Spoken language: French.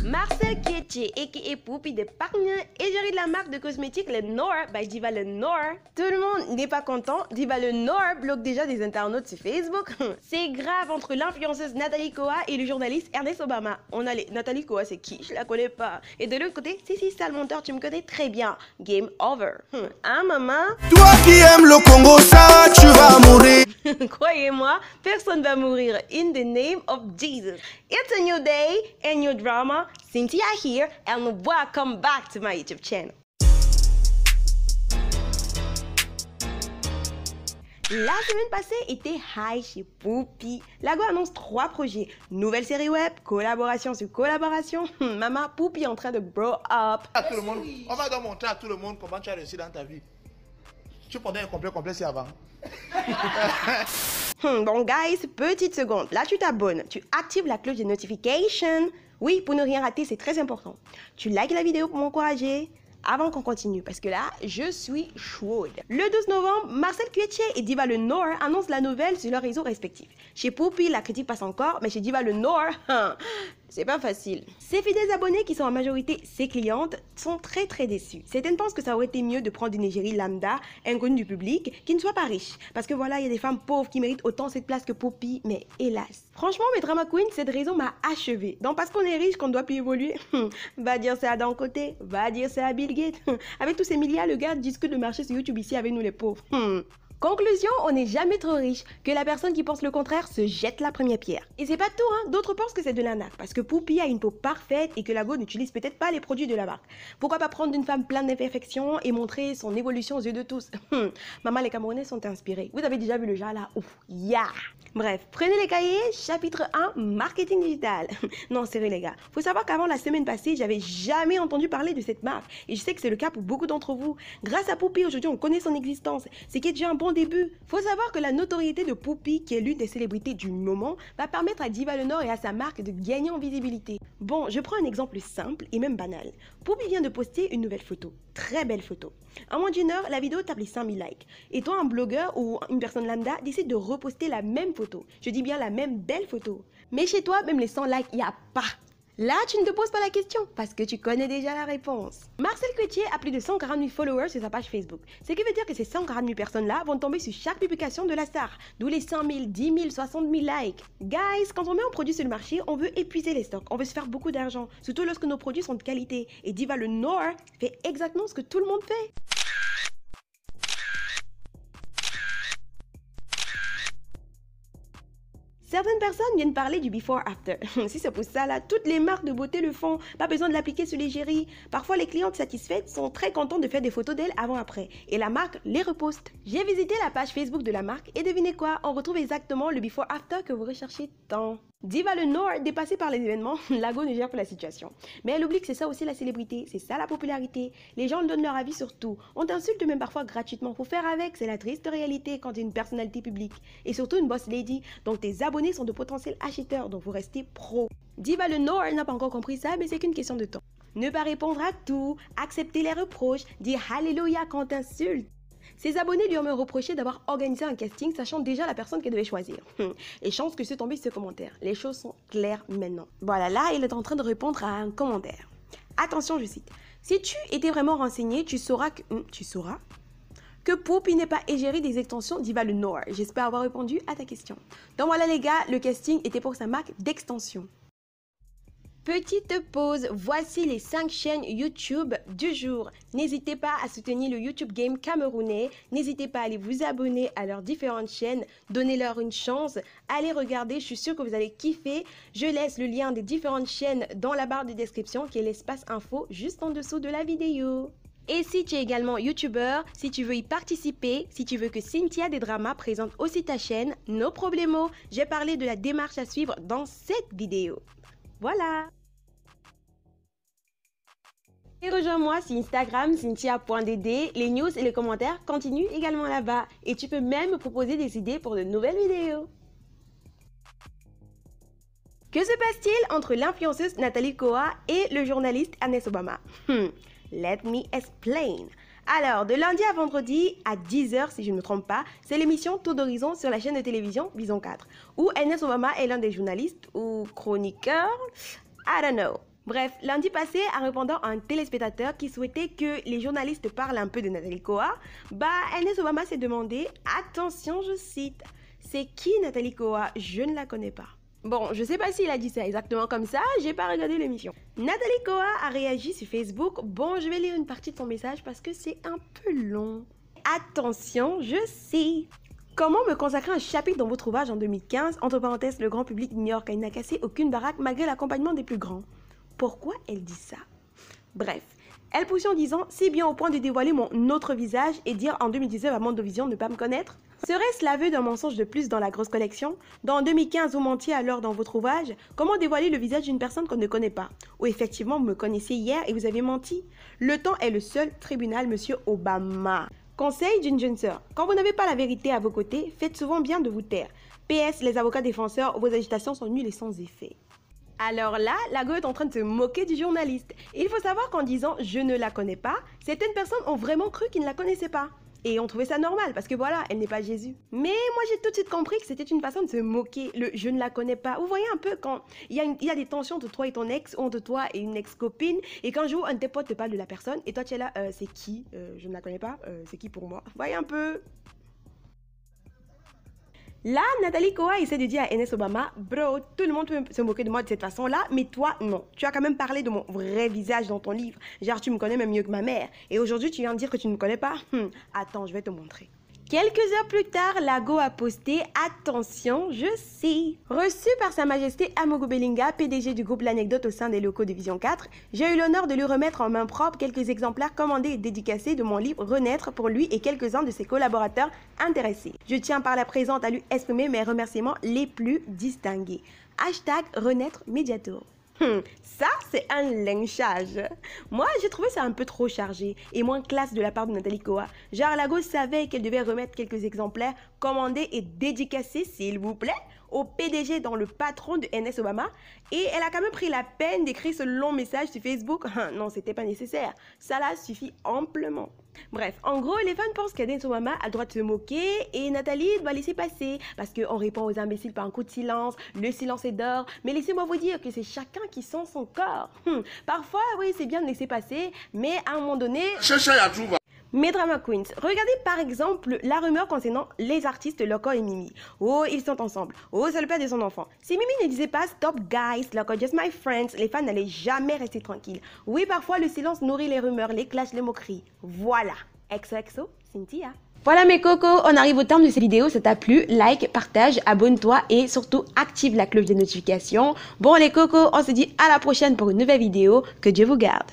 Marcel Kietche, a.k.a. Poupie de partenaire égérie de la marque de cosmétiques Le Nord by Diva Le Nord. Tout le monde n'est pas content, Diva Le Nord bloque déjà des internautes sur Facebook. C'est grave entre l'influenceuse Nathalie Koa et le journaliste Ernest Obama. On a les... Nathalie Koa, c'est qui? Je la connais pas. Et de l'autre côté, si, sale menteur, tu me connais très bien. Game over. Hein, maman? Toi qui aimes le Congo, ça, tu vas mourir. Croyez-moi, personne va mourir. In the name of Jesus. It's a new day and new drama. Cynthia here and welcome back to my YouTube channel. La semaine passée était high chez Poupie. Lago annonce 3 projets. Nouvelle série web, collaboration sur collaboration. Maman, Poupie est en train de grow up. À tout le monde, on va donc montrer à tout le monde comment tu as réussi dans ta vie. Tu prenais un complet si avant. Bon guys, petite seconde. Là tu t'abonnes, tu actives la cloche de notification. Oui, pour ne rien rater, c'est très important. Tu likes la vidéo pour m'encourager. Avant qu'on continue, parce que là, je suis chaude. Le 12 novembre, Marcel Kietche et Diva Le Nord annoncent la nouvelle sur leurs réseaux respectifs. Chez Poupie, la critique passe encore, mais chez Diva Le Nord, c'est pas facile. Ses fidèles abonnés, qui sont en majorité ses clientes, sont très déçus. Certaines pensent que ça aurait été mieux de prendre une égérie lambda, inconnue du public, qui ne soit pas riche. Parce que voilà, il y a des femmes pauvres qui méritent autant cette place que Poupie, mais hélas. Franchement, mes drama queens, cette raison m'a achevé. Donc parce qu'on est riche, qu'on ne doit plus évoluer, va dire c'est à Adam Côté, va dire c'est à Bill Gates. Avec tous ces milliards, le gars discute de marché sur YouTube ici avec nous les pauvres. Conclusion, on n'est jamais trop riche. Que la personne qui pense le contraire se jette la première pierre. Et c'est pas tout, hein. D'autres pensent que c'est de l'arnaque parce que Poupie a une peau parfaite et que Lago n'utilise peut-être pas les produits de la marque. Pourquoi pas prendre une femme pleine d'imperfections et montrer son évolution aux yeux de tous? Maman, les Camerounais sont inspirés. Vous avez déjà vu le genre là? Ouf, yeah! Bref, prenez les cahiers, chapitre 1, marketing digital. Non, sérieux les gars, faut savoir qu'avant la semaine passée, j'avais jamais entendu parler de cette marque. Et je sais que c'est le cas pour beaucoup d'entre vous. Grâce à Poupie, aujourd'hui, on connaît son existence. C'est qui est déjà un bon début. Faut savoir que la notoriété de Poupie, qui est l'une des célébrités du moment, va permettre à Diva Le Nord et à sa marque de gagner en visibilité. Bon, je prends un exemple simple et même banal. Poupie vient de poster une nouvelle photo. Très belle photo. En moins d'une heure, la vidéo tape les 5000 likes. Et toi, un blogueur ou une personne lambda décide de reposter la même photo. Je dis bien la même belle photo. Mais chez toi, même les 100 likes, il n'y a pas. Là, tu ne te poses pas la question parce que tu connais déjà la réponse. Marcel Kietche a plus de 140 000 followers sur sa page Facebook. Ce qui veut dire que ces 140 000 personnes-là vont tomber sur chaque publication de la star. D'où les 100 000, 10 000, 60 000 likes. Guys, quand on met un produit sur le marché, on veut épuiser les stocks. On veut se faire beaucoup d'argent. Surtout lorsque nos produits sont de qualité. Et Diva Le Nord fait exactement ce que tout le monde fait. Certaines personnes viennent parler du before-after. Si c'est pour ça, là, toutes les marques de beauté le font. Pas besoin de l'appliquer sur l'égérie. Parfois, les clientes satisfaites sont très contentes de faire des photos d'elles avant-après. Et la marque les reposte. J'ai visité la page Facebook de la marque et devinez quoi? On retrouve exactement le before-after que vous recherchez tant. Diva Le Nord, dépassée par les événements, Lago ne gère pas la situation. Mais elle oublie que c'est ça aussi la célébrité, c'est ça la popularité. Les gens donnent leur avis sur tout. On t'insulte même parfois gratuitement. Faut faire avec, c'est la triste réalité quand tu es une personnalité publique. Et surtout une boss lady, donc tes abonnés sont de potentiels acheteurs, donc vous restez pro. Diva Le Nord n'a pas encore compris ça, mais c'est qu'une question de temps. Ne pas répondre à tout, accepter les reproches, dire Alléluia quand t'insulte. Ses abonnés lui ont même reproché d'avoir organisé un casting sachant déjà la personne qu'elle devait choisir. Et chance que je suis tombée sur ce commentaire. Les choses sont claires maintenant. Voilà, là, il est en train de répondre à un commentaire. Attention, je cite. Si tu étais vraiment renseigné, tu sauras que Poupie n'est pas égérie des extensions Diva Le Nord. J'espère avoir répondu à ta question. Donc voilà les gars, le casting était pour sa marque d'extension. Petite pause, voici les 5 chaînes YouTube du jour. N'hésitez pas à soutenir le YouTube Game camerounais. N'hésitez pas à aller vous abonner à leurs différentes chaînes. Donnez-leur une chance. Allez regarder, je suis sûre que vous allez kiffer. Je laisse le lien des différentes chaînes dans la barre de description qui est l'espace info juste en dessous de la vidéo. Et si tu es également YouTubeur, si tu veux y participer, si tu veux que Cynthia des Dramas présente aussi ta chaîne, no problemo. J'ai parlé de la démarche à suivre dans cette vidéo. Voilà. Et rejoins-moi sur Instagram, cynthia.dd. Les news et les commentaires continuent également là-bas. Et tu peux même me proposer des idées pour de nouvelles vidéos. Que se passe-t-il entre l'influenceuse Nathalie Koa et le journaliste Ernest Obama? Let me explain. Alors, de lundi à vendredi, à 10h si je ne me trompe pas, c'est l'émission Tour d'Horizon sur la chaîne de télévision Vision 4, où Ernest Obama est l'un des journalistes ou chroniqueurs, I don't know. Bref, lundi passé, en répondant à un téléspectateur qui souhaitait que les journalistes parlent un peu de Nathalie Koa, Ernest Obama s'est demandé, attention, je cite, c'est qui Nathalie Koa? Je ne la connais pas. Bon, je sais pas s'il a dit ça exactement comme ça, j'ai pas regardé l'émission. Nathalie Koa a réagi sur Facebook. Bon, je vais lire une partie de son message parce que c'est un peu long. Attention, je sais. Comment me consacrer un chapitre dans votre ouvrage en 2015? Entre parenthèses, le grand public ignore qu'elle n'a cassé aucune baraque malgré l'accompagnement des plus grands. Pourquoi elle dit ça? Bref, elle poursuit en disant, si bien au point de dévoiler mon autre visage et dire en 2019 à Mondovision ne pas me connaître? Serait-ce l'aveu d'un mensonge de plus dans la grosse collection? Dans 2015, vous mentiez alors dans votre ouvrage? Comment dévoiler le visage d'une personne qu'on ne connaît pas? Ou effectivement, vous me connaissiez hier et vous avez menti? Le temps est le seul tribunal, monsieur Obama. Conseil d'une jeune sœur. Quand vous n'avez pas la vérité à vos côtés, faites souvent bien de vous taire. PS, les avocats défenseurs, vos agitations sont nulles et sans effet. Alors là, la go est en train de se moquer du journaliste. Et il faut savoir qu'en disant « je ne la connais pas », certaines personnes ont vraiment cru qu'ils ne la connaissaient pas. Et on trouvait ça normal parce que voilà, elle n'est pas Jésus. Mais moi j'ai tout de suite compris que c'était une façon de se moquer, le je ne la connais pas. Vous voyez un peu quand il y a des tensions entre toi et ton ex, ou entre toi et une ex-copine, et quand un jour un de tes potes te parle de la personne, et toi tu es là, c'est qui? Je ne la connais pas, c'est qui pour moi? Vous voyez un peu? Là, Nathalie Koa essaie de dire à Ernest Obama, bro, tout le monde peut se moquer de moi de cette façon-là, mais toi, non. Tu as quand même parlé de mon vrai visage dans ton livre. Genre, tu me connais même mieux que ma mère. Et aujourd'hui, tu viens de dire que tu ne me connais pas? Attends, je vais te montrer. Quelques heures plus tard, la go a posté « Attention, je sais ». Reçu par Sa Majesté Amogo Belinga, PDG du groupe L'Anecdote au sein des locaux de Vision 4, j'ai eu l'honneur de lui remettre en main propre quelques exemplaires commandés et dédicacés de mon livre Renaître pour lui et quelques-uns de ses collaborateurs intéressés. Je tiens par la présente à lui exprimer mes remerciements les plus distingués. Hashtag Renaître Mediator. Ça, c'est un lynchage. Moi, j'ai trouvé ça un peu trop chargé et moins classe de la part de Nathalie Koa. Genre, la go savait qu'elle devait remettre quelques exemplaires commandés et dédicacés, s'il vous plaît, au PDG dans le patron de Ernest Obama. Et elle a quand même pris la peine d'écrire ce long message sur Facebook. Non, c'était pas nécessaire. Ça là suffit amplement. Bref, en gros, les fans pensent qu'Ernest Obama a le droit de se moquer et Nathalie doit laisser passer parce qu'on répond aux imbéciles par un coup de silence, le silence est d'or. Mais laissez-moi vous dire que c'est chacun qui sent son corps. Parfois, oui, c'est bien de laisser passer, mais à un moment donné... Mes drama queens, regardez par exemple la rumeur concernant les artistes Loco et Mimi. Oh, ils sont ensemble. Oh, c'est le père de son enfant. Si Mimi ne disait pas stop guys, Loco just my friends, les fans n'allaient jamais rester tranquilles. Oui, parfois le silence nourrit les rumeurs, les clashs, les moqueries. Voilà. XOXO, Cynthia. Voilà mes cocos, on arrive au terme de cette vidéo. Si ça t'a plu, like, partage, abonne-toi et surtout active la cloche de notification. Bon les cocos, on se dit à la prochaine pour une nouvelle vidéo. Que Dieu vous garde.